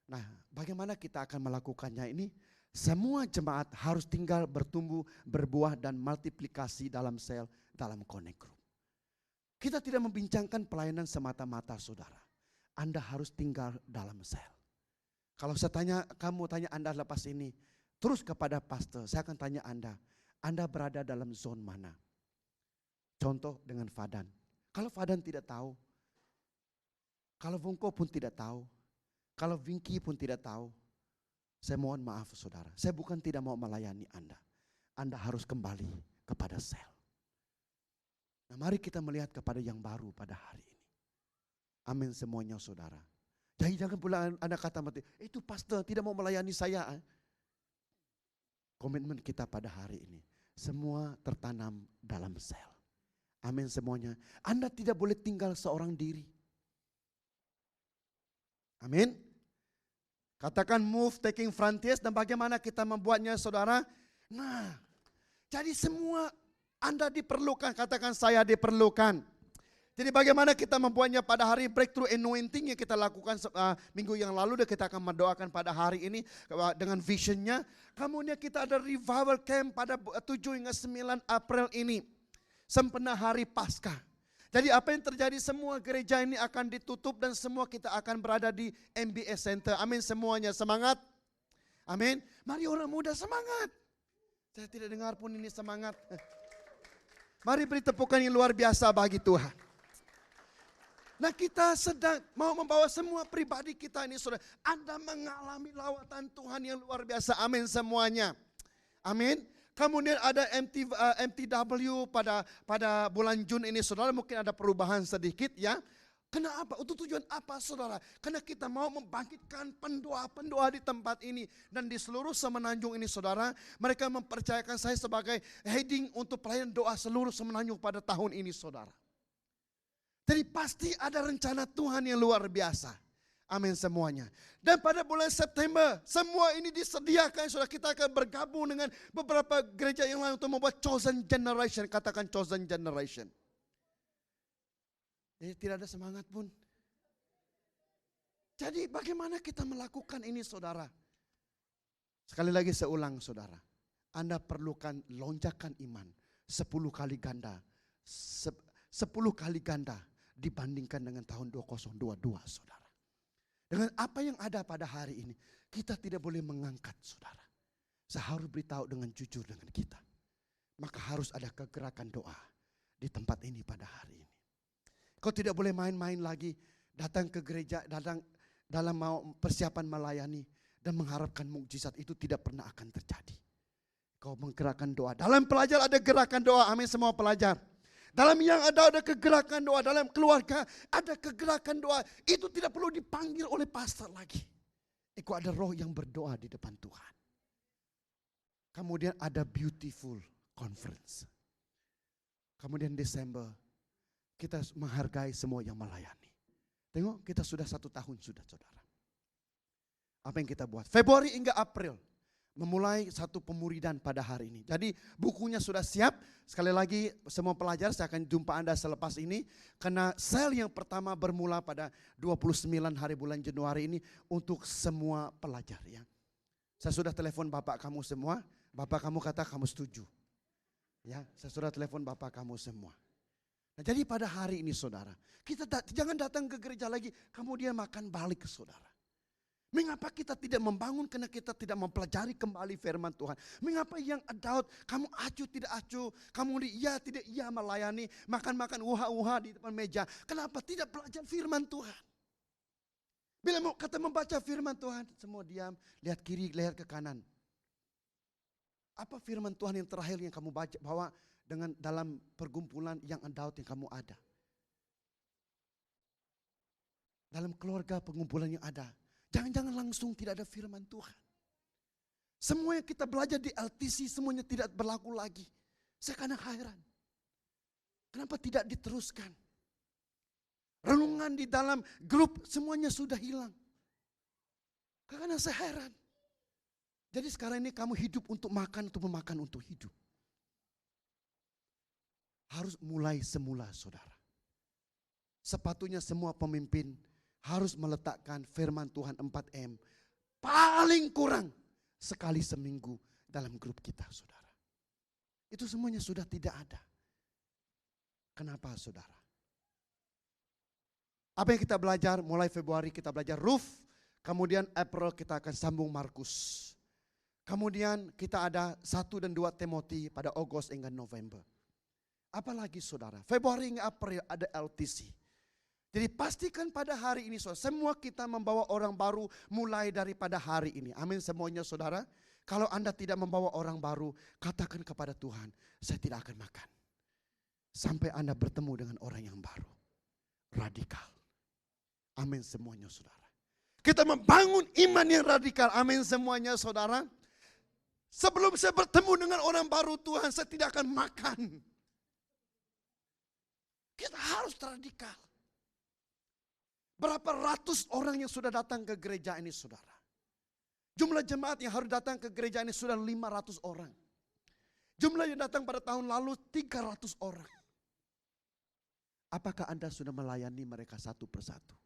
Nah, bagaimana kita akan melakukannya ini? Semua jemaat harus tinggal bertumbuh, berbuah dan multiplikasi dalam sel, dalam connect group. Kita tidak membincangkan pelayanan semata-mata saudara. Anda harus tinggal dalam sel. Kalau saya tanya, kamu tanya Anda lepas ini, terus kepada pastor, saya akan tanya Anda berada dalam zone mana? Contoh dengan Fadan. Kalau Fadan tidak tahu, kalau Vongko pun tidak tahu, kalau Vinky pun tidak tahu, saya mohon maaf saudara. Saya bukan tidak mau melayani Anda. Anda harus kembali kepada sel. Nah, mari kita melihat kepada yang baru pada hari ini. Amin semuanya saudara. Jadi jangan pula Anda kata mati, itu pastor tidak mau melayani saya. Komitmen kita pada hari ini. Semua tertanam dalam sel. Amin semuanya. Anda tidak boleh tinggal seorang diri. Amin. Katakan move, taking frontiers, dan bagaimana kita membuatnya saudara. Nah, jadi semua Anda diperlukan, katakan saya diperlukan. Jadi bagaimana kita membuatnya pada hari breakthrough anointing yang kita lakukan minggu yang lalu, dan kita akan mendoakan pada hari ini dengan visionnya. Kemudian kita ada revival camp pada 7 hingga 9 April ini. Sempena hari Paskah. Jadi apa yang terjadi, semua gereja ini akan ditutup dan semua kita akan berada di MBS Center. Amin semuanya, semangat. Amin. Mari orang muda semangat. Saya tidak dengar pun ini semangat. Mari beri tepukan yang luar biasa bagi Tuhan. Nah, kita sedang mau membawa semua pribadi kita ini saudara. Anda mengalami lawatan Tuhan yang luar biasa. Amin semuanya. Amin. Kemudian ada MTW pada bulan Juni ini saudara. Mungkin ada perubahan sedikit ya. Kenapa? Untuk tujuan apa saudara? Karena kita mau membangkitkan pendoa-pendoa di tempat ini. Dan di seluruh Semenanjung ini saudara. Mereka mempercayakan saya sebagai heading untuk pelayanan doa seluruh Semenanjung pada tahun ini saudara. Jadi pasti ada rencana Tuhan yang luar biasa. Amin semuanya. Dan pada bulan September semua ini disediakan. Saudara, kita akan bergabung dengan beberapa gereja yang lain untuk membuat chosen generation. Katakan chosen generation. Jadi tidak ada semangat pun. Jadi bagaimana kita melakukan ini saudara? Sekali lagi saya ulang saudara. Anda perlukan lonjakan iman 10 kali ganda. 10 kali ganda dibandingkan dengan tahun 2022 saudara. Dengan apa yang ada pada hari ini, kita tidak boleh mengangkat saudara. Saya harus beritahu dengan jujur dengan kita. Maka harus ada kegerakan doa di tempat ini pada hari ini. Kau tidak boleh main-main lagi, datang ke gereja, datang dalam mau persiapan melayani dan mengharapkan mukjizat, itu tidak pernah akan terjadi. Kau menggerakkan doa. Dalam pelajar ada gerakan doa, amin semua pelajar. Dalam yang ada kegerakan doa, dalam keluarga ada kegerakan doa. Itu tidak perlu dipanggil oleh pastor lagi. Itu ada roh yang berdoa di depan Tuhan. Kemudian ada beautiful conference. Kemudian Desember kita menghargai semua yang melayani. Tengok kita sudah 1 tahun sudah saudara. Apa yang kita buat? Februari hingga April. Memulai satu pemuridan pada hari ini. Jadi bukunya sudah siap. Sekali lagi semua pelajar saya akan jumpa Anda selepas ini. Karena sel yang pertama bermula pada 29 hari bulan Januari ini untuk semua pelajar. Ya. Saya sudah telepon bapak kamu semua. Bapak kamu kata kamu setuju. Ya, saya sudah telepon bapak kamu semua. Nah, jadi pada hari ini saudara, kita jangan datang ke gereja lagi, kemudian makan balik ke saudara. Mengapa kita tidak membangun karena kita tidak mempelajari kembali firman Tuhan. Mengapa yang adult, kamu acuh tidak acuh, kamu iya tidak iya melayani, makan-makan uha-uha di depan meja. Kenapa tidak belajar firman Tuhan? Bila mau kata membaca firman Tuhan, semua diam, lihat kiri, lihat ke kanan. Apa firman Tuhan yang terakhir yang kamu bawa dengan dalam pergumpulan yang adult yang kamu ada? Dalam keluarga pengumpulan yang ada. Jangan-jangan langsung tidak ada firman Tuhan. Semua yang kita belajar di LTC semuanya tidak berlaku lagi. Saya kadang heran. Kenapa tidak diteruskan? Renungan di dalam grup semuanya sudah hilang. Karena saya heran. Jadi sekarang ini kamu hidup untuk makan atau memakan untuk hidup. Harus mulai semula saudara. Sepatutnya semua pemimpin harus meletakkan firman Tuhan 4M paling kurang sekali seminggu dalam grup kita saudara. Itu semuanya sudah tidak ada. Kenapa saudara? Apa yang kita belajar mulai Februari kita belajar Ruf, kemudian April kita akan sambung Markus. Kemudian kita ada 1 dan 2 Timothy pada Agustus hingga November. Apalagi saudara, Februari hingga April ada LTC. Jadi pastikan pada hari ini saudara, semua kita membawa orang baru mulai daripada hari ini. Amin semuanya saudara. Kalau Anda tidak membawa orang baru, katakan kepada Tuhan, saya tidak akan makan. Sampai Anda bertemu dengan orang yang baru. Radikal. Amin semuanya saudara. Kita membangun iman yang radikal. Amin semuanya saudara. Sebelum saya bertemu dengan orang baru Tuhan, saya tidak akan makan. Kita harus radikal. Berapa ratus orang yang sudah datang ke gereja ini saudara. Jumlah jemaat yang harus datang ke gereja ini sudah 500 orang. Jumlah yang datang pada tahun lalu 300 orang. Apakah Anda sudah melayani mereka satu persatu?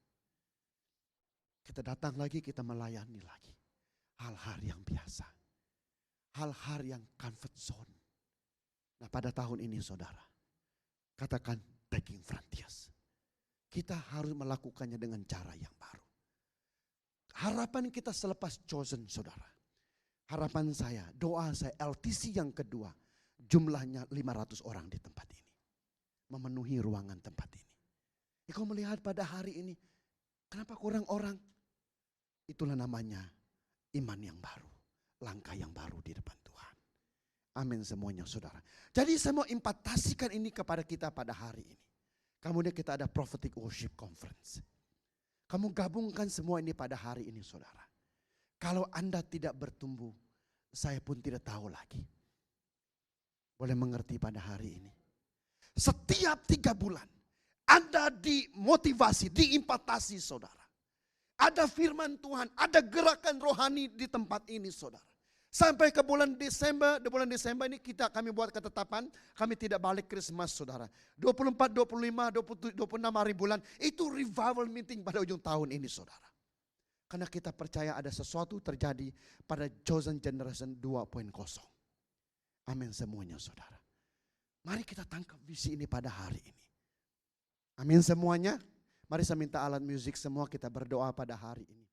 Kita datang lagi, kita melayani lagi. Hal-hal yang biasa. Hal-hal yang comfort zone. Nah pada tahun ini saudara, katakan taking frontiers. Kita harus melakukannya dengan cara yang baru. Harapan kita selepas chosen saudara. Harapan saya, doa saya LTC yang kedua. Jumlahnya 500 orang di tempat ini. Memenuhi ruangan tempat ini. Kau melihat pada hari ini, kenapa kurang orang? Itulah namanya iman yang baru. Langkah yang baru di depan Tuhan. Amin semuanya saudara. Jadi saya mau impatasikan ini kepada kita pada hari ini. Kemudian kita ada prophetic worship conference. Kamu gabungkan semua ini pada hari ini saudara. Kalau Anda tidak bertumbuh, saya pun tidak tahu lagi. Boleh mengerti pada hari ini. Setiap 3 bulan, Anda dimotivasi, diimpatasi saudara. Ada firman Tuhan, ada gerakan rohani di tempat ini saudara. Sampai ke bulan Desember, di bulan Desember ini kami buat ketetapan, kami tidak balik Christmas saudara. 24, 25, 26 hari bulan, itu revival meeting pada ujung tahun ini saudara. Karena kita percaya ada sesuatu terjadi pada chosen generation 2.0. Amin semuanya saudara. Mari kita tangkap visi ini pada hari ini. Amin semuanya. Mari saya minta alat musik semua kita berdoa pada hari ini.